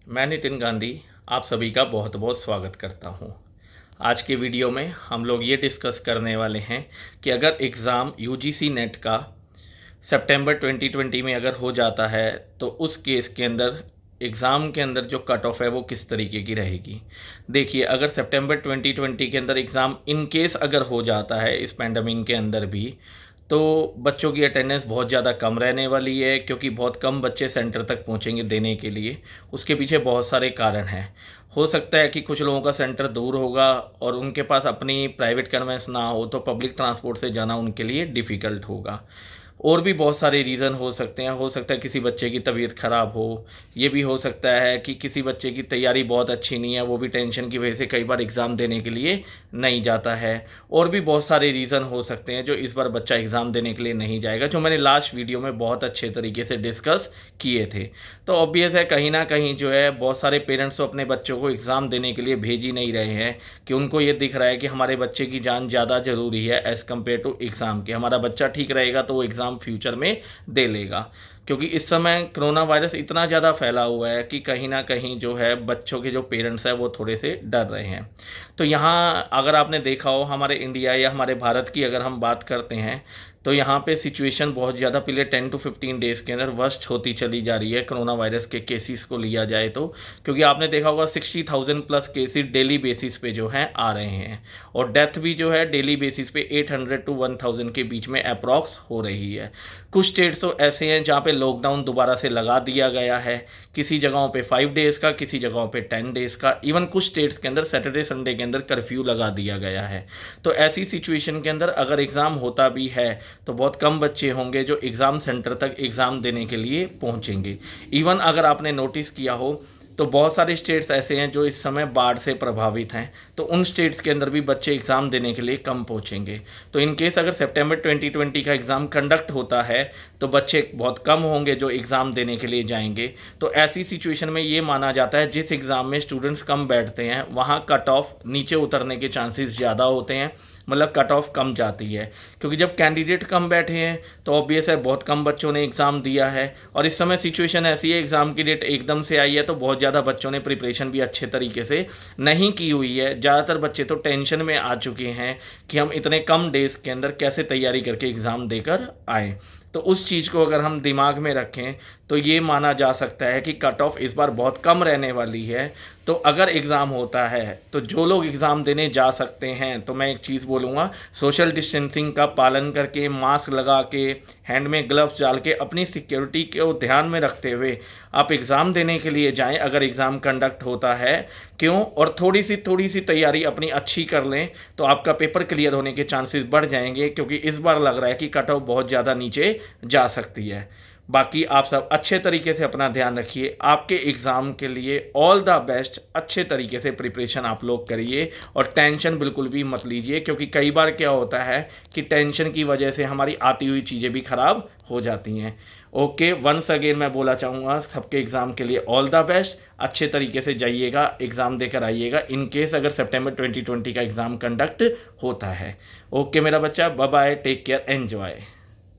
मैं नितिन गांधी आप सभी का बहुत बहुत स्वागत करता हूं। आज के वीडियो में हम लोग ये डिस्कस करने वाले हैं कि अगर एग्ज़ाम यूजीसी नेट का सितंबर 2020 में अगर हो जाता है तो उस केस के अंदर एग्ज़ाम के अंदर जो कट ऑफ है वो किस तरीके की रहेगी। देखिए, अगर सितंबर 2020 के अंदर एग्ज़ाम इन केस अगर हो जाता है इस पैंडमिक के अंदर भी, तो बच्चों की अटेंडेंस बहुत ज़्यादा कम रहने वाली है, क्योंकि बहुत कम बच्चे सेंटर तक पहुंचेंगे देने के लिए। उसके पीछे बहुत सारे कारण हैं। हो सकता है कि कुछ लोगों का सेंटर दूर होगा और उनके पास अपनी प्राइवेट कन्वेंस ना हो, तो पब्लिक ट्रांसपोर्ट से जाना उनके लिए डिफ़िकल्ट होगा। और भी बहुत सारे रीज़न हो सकते हैं। हो सकता है किसी बच्चे की तबीयत ख़राब हो, ये भी हो सकता है कि किसी बच्चे की तैयारी बहुत अच्छी नहीं है, वो भी टेंशन की वजह से कई बार एग्ज़ाम देने के लिए नहीं जाता है। और भी बहुत सारे रीज़न हो सकते हैं जो इस बार बच्चा एग्ज़ाम देने के लिए नहीं जाएगा, जो मैंने लास्ट वीडियो में बहुत अच्छे तरीके से डिस्कस किए थे। तो ऑब्वियस है, कहीं ना कहीं जो है बहुत सारे पेरेंट्स तो अपने बच्चों को एग्ज़ाम देने के लिए भेज ही नहीं रहे हैं, कि उनको ये दिख रहा है कि हमारे बच्चे की जान ज़्यादा ज़रूरी है एज़ कम्पेयर टू एग्ज़ाम के। हमारा बच्चा ठीक रहेगा तो वो एग्ज़ाम फ्यूचर में दे लेगा। क्योंकि इस समय कोरोना वायरस इतना ज़्यादा फैला हुआ है कि कहीं ना कहीं जो है बच्चों के जो पेरेंट्स हैं वो थोड़े से डर रहे हैं। तो यहाँ अगर आपने देखा हो, हमारे इंडिया या हमारे भारत की अगर हम बात करते हैं, तो यहाँ पे सिचुएशन बहुत ज़्यादा पिछले 10 to 15 डेज़ के अंदर वर्स्ट होती चली जा रही है कोरोना वायरस के केसेस को लिया जाए तो। क्योंकि आपने देखा होगा 60,000 प्लस केसेस डेली बेसिस पे जो हैं आ रहे हैं, और डेथ भी जो है डेली बेसिस पे 800 to 1000 के बीच में अप्रॉक्स हो रही है। कुछ स्टेट्स तो ऐसे हैं जहाँ पे लॉकडाउन दोबारा से लगा दिया गया है, किसी जगहों पे 5 डेज़ का, किसी जगहों पे 10 डेज़ का, इवन कुछ स्टेट्स के अंदर सैटरडे संडे के अंदर कर्फ्यू लगा दिया गया है। तो ऐसी सिचुएशन के अंदर अगर एग्ज़ाम होता भी है तो बहुत कम बच्चे होंगे जो एग्ज़ाम सेंटर तक एग्ज़ाम देने के लिए पहुंचेंगे। इवन अगर आपने नोटिस किया हो तो बहुत सारे स्टेट्स ऐसे हैं जो इस समय बाढ़ से प्रभावित हैं, तो उन स्टेट्स के अंदर भी बच्चे एग्ज़ाम देने के लिए कम पहुंचेंगे। तो इन केस अगर सितंबर 2020 का एग्ज़ाम कंडक्ट होता है तो बच्चे बहुत कम होंगे जो एग्ज़ाम देने के लिए जाएंगे। तो ऐसी सिचुएशन में ये माना जाता है जिस एग्ज़ाम में स्टूडेंट्स कम बैठते हैं वहाँ कट ऑफ नीचे उतरने के चांसेस ज़्यादा होते हैं, मतलब कट ऑफ कम जाती है। क्योंकि जब कैंडिडेट कम बैठे हैं तो ऑब्वियस है बहुत कम बच्चों ने एग्ज़ाम दिया है, और इस समय सिचुएशन ऐसी है एग्ज़ाम की डेट एकदम से आई है, तो बहुत ज़्यादा बच्चों ने प्रिपरेशन भी अच्छे तरीके से नहीं की हुई है। ज़्यादातर बच्चे तो टेंशन में आ चुके हैं कि हम इतने कम डेज़ के अंदर कैसे तैयारी करके एग्ज़ाम देकर आएँ। तो उस चीज़ को अगर हम दिमाग में रखें तो ये माना जा सकता है कि कट ऑफ इस बार बहुत कम रहने वाली है। तो अगर एग्ज़ाम होता है तो जो लोग एग्ज़ाम देने जा सकते हैं, तो मैं एक चीज़ बोलूँगा, सोशल डिस्टेंसिंग का पालन करके, मास्क लगा के, हैंड में ग्लव्स डाल के, अपनी सिक्योरिटी को ध्यान में रखते हुए आप एग्ज़ाम देने के लिए जाएं अगर एग्ज़ाम कंडक्ट होता है। क्यों? और थोड़ी सी तैयारी अपनी अच्छी कर लें तो आपका पेपर क्लियर होने के चांसेस बढ़ जाएंगे, क्योंकि इस बार लग रहा है कि कट ऑफ बहुत ज़्यादा नीचे जा सकती है। बाकी आप सब अच्छे तरीके से अपना ध्यान रखिए। आपके एग्ज़ाम के लिए ऑल द बेस्ट। अच्छे तरीके से प्रिपरेशन आप लोग करिए और टेंशन बिल्कुल भी मत लीजिए, क्योंकि कई बार क्या होता है कि टेंशन की वजह से हमारी आती हुई चीज़ें भी ख़राब हो जाती हैं। ओके, वंस अगेन मैं बोला चाहूँगा सबके एग्ज़ाम के लिए ऑल द बेस्ट। अच्छे तरीके से जाइएगा, एग्ज़ाम देकर आइएगा इन केस अगर सितंबर 2020 का एग्ज़ाम कंडक्ट होता है। ओके मेरा बच्चा, bye bye, take care, enjoy.